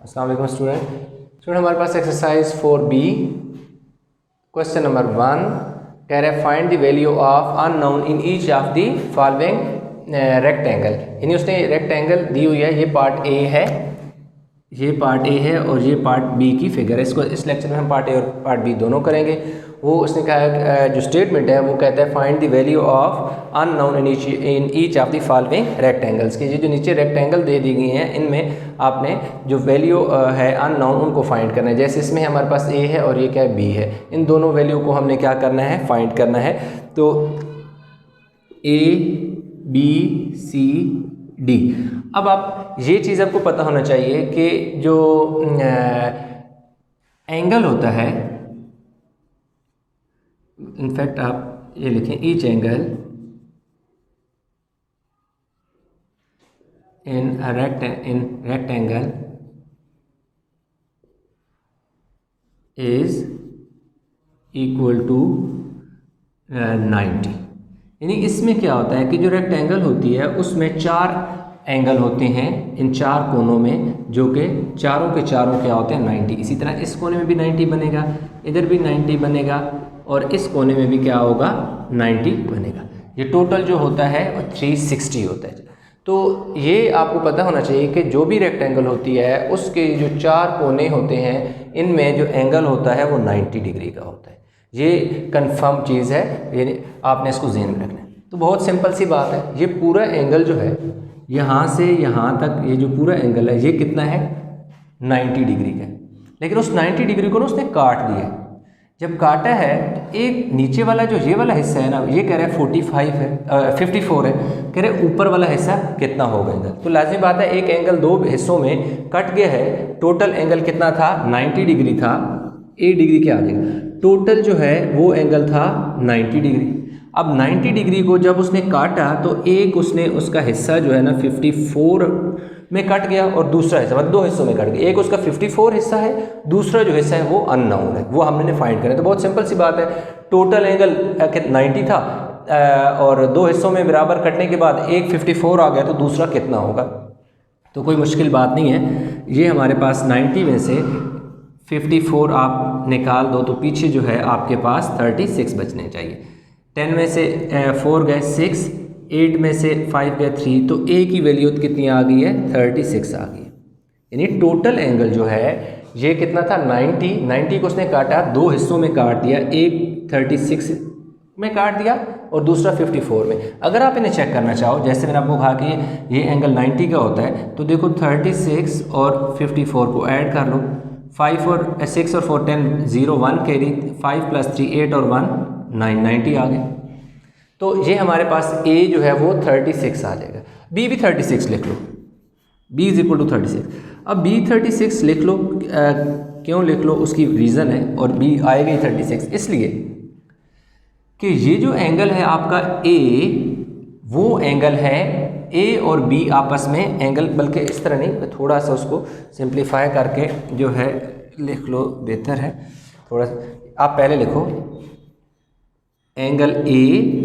अस्सलाम वालेकुम स्टूडेंट हमारे पास एक्सरसाइज 4B क्वेश्चन नंबर 1 कह रहा है find the value of unknown in each of the following rectangle. यानी उसने रेक्टेंगल दी हुई है, ये पार्ट ए है, ये पार्ट ए है और ये पार्ट बी की फिगर है। इसको इस लेक्चर में हम पार्ट ए और पार्ट बी दोनों करेंगे। वो उसने कहा जो स्टेटमेंट है वो कहता है find the value of unknown in each of the following rectangles की। ये जो नीचे रेक्टेंगल दे दी गई हैं इनमें आपने जो वैल्यू है अननोन उनको फाइंड करना है। जैसे इसमें हमारे पास ए है और ये क्या है बी है, इन दोनों वैल्यू को हमने क्या करना है फाइंड करना है। तो ए बी सी डी। अब आप ये चीज़ आपको पता होना चाहिए कि जो एंगल होता है, इनफैक्ट आप ये लिखें each angle in rectangle is equal to 90। यानी इसमें क्या होता है कि जो रेक्टेंगल होती है उसमें 4 एंगल होते हैं इन 4 कोनों में, जो कि चारों के चारों क्या होते हैं 90। इसी तरह इस कोने में भी 90 बनेगा, इधर भी 90 बनेगा और इस कोने में भी क्या होगा 90 बनेगा। ये टोटल जो होता है वो 360 होता है। तो ये आपको पता होना चाहिए कि जो भी रेक्टेंगल होती है उसके जो 4 कोने होते हैं इनमें जो एंगल होता है वो 90 डिग्री का होता है। ये कंफर्म चीज़ है, यानी आपने इसको ज़हन में रखना है। तो बहुत सिंपल सी बात है, ये पूरा एंगल जो है यहाँ से यहाँ तक, ये जो पूरा एंगल है ये कितना है 90 डिग्री का। लेकिन उस 90 डिग्री को ना उसने काट दिया। जब काटा है तो एक नीचे वाला जो ये वाला हिस्सा है ना, ये कह रहा है 54 है, कह रहे ऊपर वाला हिस्सा कितना होगा एंगल। तो लाजमी बात है एक एंगल 2 हिस्सों में कट गया है। टोटल एंगल कितना था 90 डिग्री था, 1 डिग्री क्या आ जाएगा, टोटल जो है वो एंगल था 90 डिग्री। अब 90 डिग्री को जब उसने काटा तो एक उसने उसका हिस्सा जो है ना 54 में कट गया और दूसरा हिस्सा मतलब 2 हिस्सों में कट गया। एक उसका 54 हिस्सा है, दूसरा जो हिस्सा है वो अननोन है, वो हमने फाइंड करना है। तो बहुत सिंपल सी बात है, टोटल एंगल 90 था और 2 हिस्सों में बराबर कटने के बाद एक 54 आ गया तो दूसरा कितना होगा। तो कोई मुश्किल बात नहीं है, ये हमारे पास 90 में से 54 आप निकाल दो तो पीछे जो है आपके पास 36 बचने चाहिए। 10 में से 4 गए 6, 8 में से 5 गए 3, तो ए की वैल्यू कितनी आ गई है 36 आ गई है। यानी टोटल एंगल जो है ये कितना था 90 को उसने काटा, 2 हिस्सों में काट दिया, एक 36 में काट दिया और दूसरा 54 में। अगर आप इन्हें चेक करना चाहो, जैसे मैंने आपको कहा कि ये एंगल 90 का होता है, तो देखो 36 और 54 को ऐड कर लो, 5 और 6 और 4 10 0 1 कैरी, 5 + 3 8 और 1 9 90 आ गए। तो ये हमारे पास ए जो है वो 36 आ जाएगा। बी भी 36 लिख लो, b = 36। अब b 36 लिख लो, क्यों लिख लो उसकी रीज़न है, और b आएगा ही 36 इसलिए कि ये जो एंगल है आपका a, वो एंगल है a और b आपस में एंगल, बल्कि इस तरह नहीं, थोड़ा सा उसको सिंप्लीफाई करके जो है लिख लो बेहतर है। थोड़ा आप पहले लिखो angle A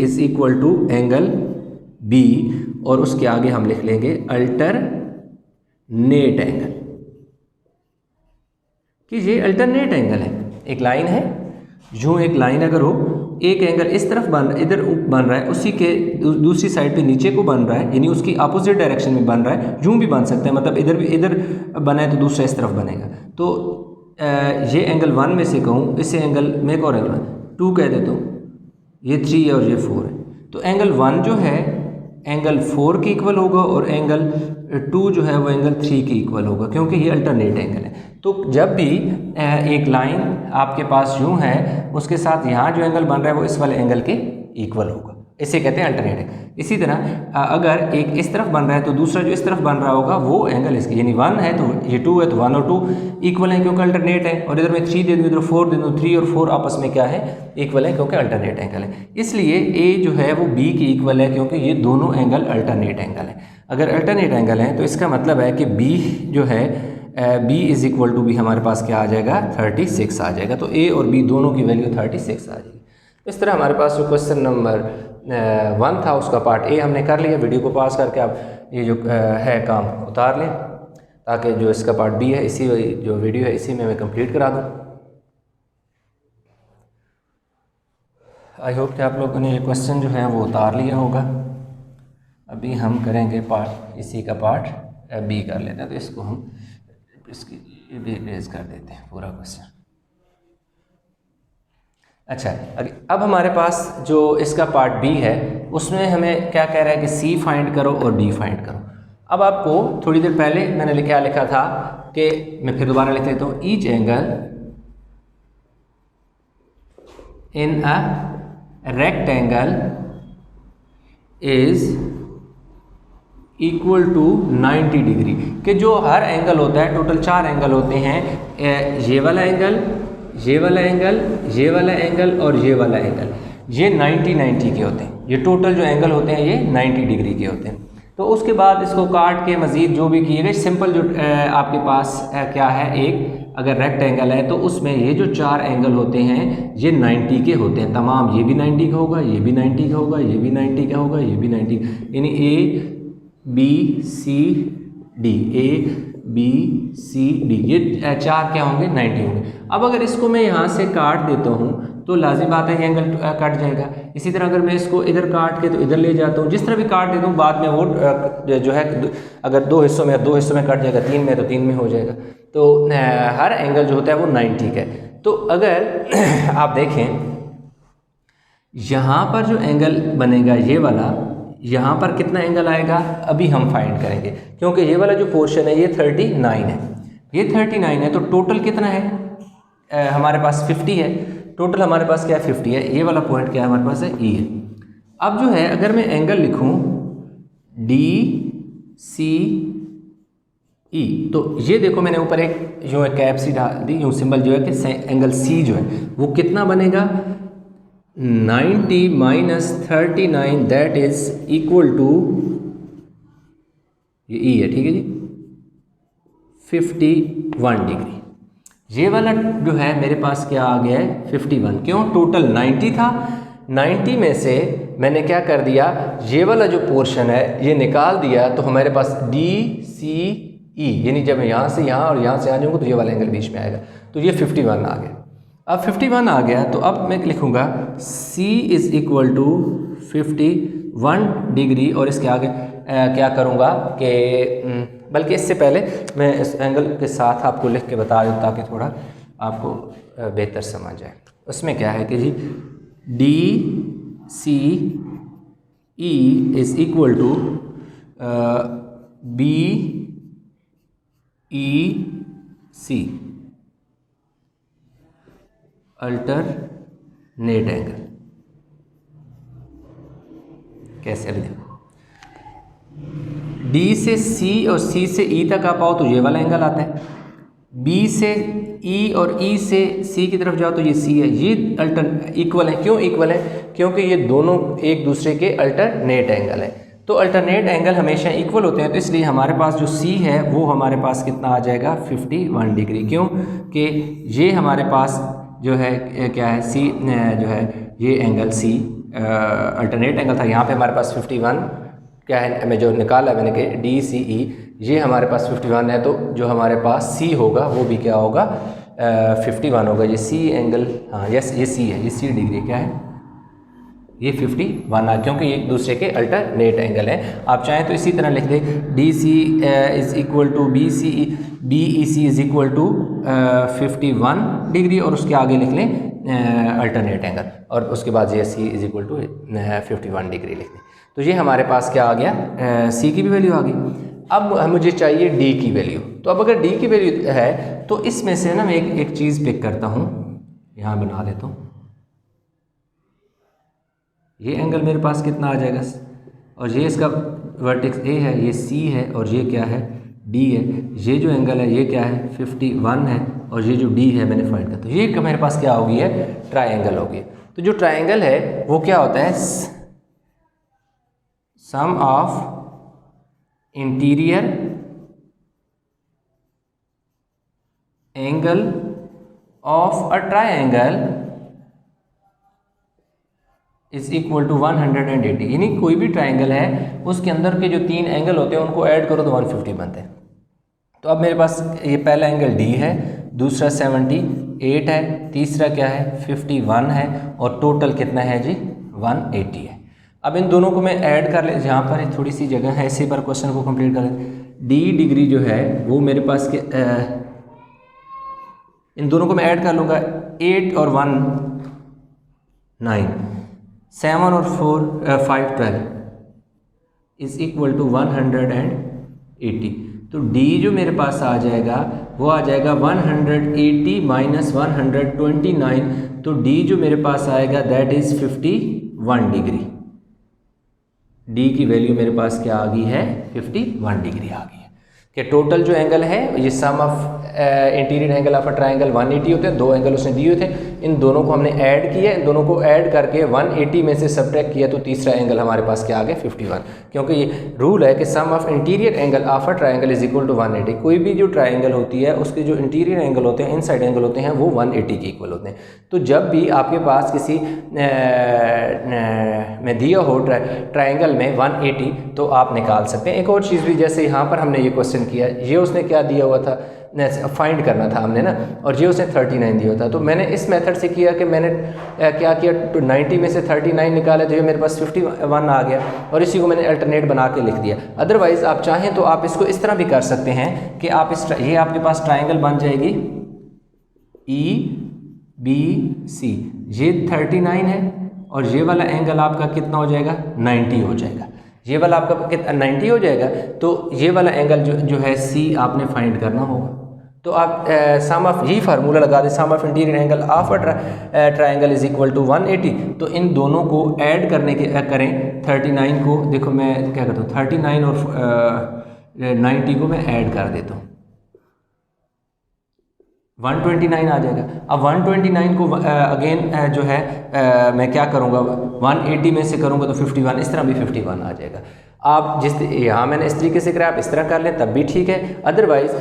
is equal to angle B और उसके आगे हम लिख लेंगे अल्टरनेट एंगल, कि ये अल्टरनेट एंगल है। एक लाइन है, यूँ एक लाइन अगर हो, एक एंगल इस तरफ बन इधर बन रहा है, उसी के दूसरी साइड पे नीचे को बन रहा है, यानी उसकी अपोजिट डायरेक्शन में बन रहा है। यूँ भी बन सकता है, मतलब इधर भी इधर बना है तो दूसरा इस तरफ बनेगा। तो ये एंगल 1 में से कहूँ, इसे एंगल में एक और एंगल 2 कह देता हूँ, ये 3 है और ये 4 है। तो एंगल 1 जो है एंगल 4 के इक्वल होगा और एंगल 2 जो है वो एंगल 3 के इक्वल होगा, क्योंकि ये अल्टरनेट एंगल है। तो जब भी एक लाइन आपके पास यूँ है, उसके साथ यहाँ जो एंगल बन रहा है वो इस वाले एंगल के इक्वल होगा, इसे कहते हैं अल्टरनेट एंगल। इसी तरह अगर एक इस तरफ बन रहा है तो दूसरा जो इस तरफ बन रहा होगा वो एंगल इसके, यानी 1 है तो ये 2 है तो 1 और 2 इक्वल है क्योंकि अल्टरनेट है, और इधर मैं 3 दे दूँ, इधर 4 दे दूँ, 3 और 4 आपस में क्या है इक्वल है क्योंकि अल्टरनेट एंगल है। इसलिए ए जो है वो बी के इक्वल है क्योंकि ये दोनों एंगल अल्टरनेट एंगल है। अगर अल्टरनेट एंगल है तो इसका मतलब है कि बी जो है b is equal to B हमारे पास क्या आ जाएगा 36 आ जाएगा। तो a और b दोनों की वैल्यू 36 आ जाएगी। इस तरह हमारे पास जो क्वेश्चन नंबर 1 था उसका पार्ट ए हमने कर लिया। वीडियो को पास करके आप ये जो है काम उतार लें ताकि जो इसका पार्ट बी है इसी जो वीडियो है इसी में मैं कंप्लीट करा दूँ। आई होप कि आप लोगों ने ये क्वेश्चन जो है वो उतार लिया होगा। अभी हम करेंगे पार्ट इसी का पार्ट बी कर लेते हैं, तो इसको हम इसकी रेज कर देते हैं पूरा क्वेश्चन। अच्छा, अब हमारे पास जो इसका पार्ट बी है उसमें हमें क्या कह रहा है कि सी फाइंड करो और डी फाइंड करो। अब आपको थोड़ी देर पहले मैंने क्या लिखा था कि मैं फिर दोबारा लिख देता हूँ, each angle in a rectangle is equal to 90 degree, कि जो हर एंगल होता है, टोटल 4 एंगल होते हैं, ये वाला एंगल, ये वाला एंगल, ये वाला एंगल और ये वाला एंगल, ये 90 के होते हैं। ये टोटल जो एंगल होते हैं ये 90 डिग्री के होते हैं। तो उसके बाद इसको काट के मज़ीद जो भी किए गए सिंपल जो आपके पास क्या है, एक अगर रेक्टेंगल है तो उसमें ये जो 4 एंगल होते हैं ये 90 के होते हैं तमाम। ये भी 90 का होगा, ये भी 90 का होगा, ये भी 90 का होगा, ये भी 90, यानी A B C D, A B C D, ये 4 क्या होंगे, 90 होंगे। अब अगर इसको मैं यहाँ से काट देता हूँ तो लाजिम बात है ये एंगल कट जाएगा। इसी तरह अगर मैं इसको इधर काट के तो इधर ले जाता हूँ, जिस तरह भी काट देता हूँ बाद में वो जो है अगर 2 हिस्सों में कट जाएगा, 3 में तो 3 में हो जाएगा। तो हर एंगल जो होता है वो 90 का है। तो अगर आप देखें यहाँ पर जो एंगल बनेगा ये वाला, यहाँ पर कितना एंगल आएगा अभी हम फाइंड करेंगे, क्योंकि ये वाला जो पोर्शन है ये 39 है, ये 39 है। तो टोटल कितना है हमारे पास 50 है। टोटल हमारे पास क्या है 50 है। ये वाला पॉइंट क्या है हमारे पास है ई है। अब जो है अगर मैं एंगल लिखूं डी सी ई, तो ये देखो मैंने ऊपर एक जो है कैप सी डाल दी, यूँ सिंबल जो है कि एंगल सी जो है वो कितना बनेगा 90 minus 39, that is equal to, ये ई है, ठीक है जी, 51 डिग्री। ये वाला जो है मेरे पास क्या आ गया है 51। क्यों, टोटल 90 था, 90 में से मैंने क्या कर दिया, ये वाला जो पोर्शन है ये निकाल दिया, तो हमारे पास डी सी ई, यानी जब मैं यहाँ से यहाँ और यहाँ से आ जाऊँगा तो ये वाला एंगल बीच में आएगा, तो ये 51 आ गया। अब 51 आ गया तो अब मैं लिखूँगा C is equal to 51 degree, और इसके आगे क्या करूँगा कि बल्कि इससे पहले मैं इस एंगल के साथ आपको लिख के बता दूँ ताकि थोड़ा आपको बेहतर समझ जाए। उसमें क्या है कि G D C E is equal to B E C alternate angle. कैसे, अभी देखो डी से सी और सी से ई तक आप आओ तो ये वाला एंगल आता है, बी से ई और ई से सी की तरफ जाओ तो ये सी है। ये इक्वल है। क्यों इक्वल है, क्योंकि ये दोनों एक दूसरे के अल्टरनेट एंगल है। तो अल्टरनेट एंगल हमेशा इक्वल होते हैं, तो इसलिए हमारे पास जो सी है वो हमारे पास कितना आ जाएगा 51 डिग्री। क्यों कि ये हमारे पास जो है क्या है सी जो है ये एंगल सी अल्टरनेट एंगल था, यहाँ पे हमारे पास 51 क्या है, मैं जो निकाला मैंने कि डी सी ई, ये हमारे पास 51 है, तो जो हमारे पास सी होगा वो भी क्या होगा 51 होगा। ये सी एंगल, हाँ यस ये सी है, ये सी डिग्री क्या है ये 51 है, क्योंकि ये एक दूसरे के अल्टरनेट एंगल है। आप चाहें तो इसी तरह लिख दें D C is equal to B C E, B E C is equal to 51 degree, और उसके आगे लिख लें अल्टरनेट एंगल, और उसके बाद ये सी इज़ इक्वल टू 51 डिग्री लिख दें। तो ये हमारे पास क्या आ गया सी की भी वैल्यू आ गई। अब मुझे चाहिए डी की वैल्यू। तो अब अगर डी की वैल्यू है तो इसमें से ना मैं एक चीज़ पिक करता हूँ, यहाँ बना देता हूँ। ये एंगल मेरे पास कितना आ जाएगा, और ये इसका वर्टेक्स ए है, ये सी है, और ये क्या है डी है। ये जो एंगल है ये क्या है 51 है, और ये जो डी है मैंने फाइंड किया, तो ये मेरे पास क्या हो गई है ट्रायंगल हो गई। तो जो ट्रायंगल है वो क्या होता है sum of interior angle of a triangle is equal to 180। यानी कोई भी ट्रायंगल है उसके अंदर के जो 3 एंगल होते हैं उनको ऐड करो तो 150 बनते हैं। तो अब मेरे पास ये पहला एंगल डी है, दूसरा 78 है, तीसरा क्या है 51 है, और टोटल कितना है जी 180 है। अब इन दोनों को मैं ऐड कर ले, जहाँ पर थोड़ी सी जगह है इसी पर क्वेश्चन को कंप्लीट कर ले। डी डिग्री जो है वो मेरे पास के इन दोनों को मैं ऐड कर लूँगा, 8 और 1 9, 7 और 5 12 इज़ इक्वल टू 180। तो D जो मेरे पास आ जाएगा वो आ जाएगा 180 माइनस 129, तो D जो मेरे पास आएगा दैट इज़ 51 डिग्री। D की वैल्यू मेरे पास क्या आ गई है 51 डिग्री आ गई है। कि टोटल जो एंगल है ये sum of interior angle of a triangle 180 होते हैं, दो एंगल उसने दिए थे, इन दोनों को हमने ऐड किया, इन दोनों को ऐड करके 180 में से सब्ट्रैक्ट किया, तो तीसरा एंगल हमारे पास क्या आ गया 51। क्योंकि ये रूल है कि sum of interior angle of a triangle is equal to 180। कोई भी जो ट्रायंगल होती है उसके जो इंटीरियर एंगल होते हैं, इनसाइड एंगल होते हैं, वो 180 के इक्वल होते हैं। तो जब भी आपके पास किसी में दिया हो ट्रायंगल में 180 तो आप निकाल सकते हैं। एक और चीज़ भी, जैसे यहाँ पर हमने ये क्वेश्चन किया, ये उसने क्या दिया हुआ था, फाइंड करना था हमने ना, और ये उसने 39 दिया था। तो मैंने इस मेथड से किया कि मैंने क्या किया, 90 में से 39 निकाला, तो ये मेरे पास 51 आ गया, और इसी को मैंने अल्टरनेट बना के लिख दिया। अदरवाइज़ आप चाहें तो आप इसको इस तरह भी कर सकते हैं कि आप ये आपके पास ट्राइंगल बन जाएगी EBC, ये 39 है, और ये वाला एंगल आपका कितना हो जाएगा 90 हो जाएगा। ये वाला आपका कितना 90 हो जाएगा, तो ये वाला एंगल जो है C आपने फाइंड करना होगा। तो आप सम ऑफ, यही फार्मूला लगा दें, sum of interior angle of a triangle is equal to 180। तो इन दोनों को ऐड करने के करें, 39 को देखो मैं क्या करता हूँ, 39 और 90 को मैं ऐड कर देता हूँ, 129 आ जाएगा। अब 129 को अगेन जो है मैं क्या करूँगा, 180 में से करूँगा तो 51, इस तरह भी 51 आ जाएगा। आप जिस यहाँ मैंने इस तरीके से करा, आप इस तरह कर लें तब भी ठीक है। अदरवाइज़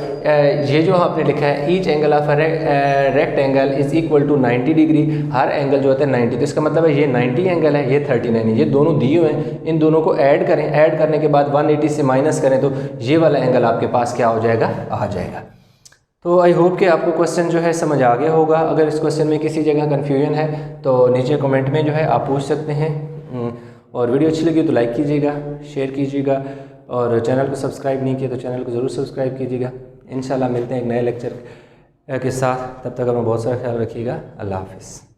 ये जो आपने लिखा है, each angle of rectangle is equal to 90 degree, हर एंगल जो होता है 90, तो इसका मतलब है ये 90 एंगल है, ये 39 है, ये दोनों दिए हुए हैं, इन दोनों को ऐड करें, ऐड करने के बाद 180 से माइनस करें तो ये वाला एंगल आपके पास क्या हो जाएगा, आ जाएगा। तो आई होप कि आपको क्वेश्चन जो है समझ आ गया होगा। अगर इस क्वेश्चन में किसी जगह कन्फ्यूजन है तो नीचे कमेंट में जो है आप पूछ सकते हैं, और वीडियो अच्छी लगी तो लाइक कीजिएगा, शेयर कीजिएगा, और चैनल को सब्सक्राइब नहीं किया तो चैनल को ज़रूर सब्सक्राइब कीजिएगा। इंशाल्लाह मिलते हैं एक नए लेक्चर के साथ, तब तक अपना बहुत सारा ख्याल रखिएगा। अल्लाह हाफ़िज़।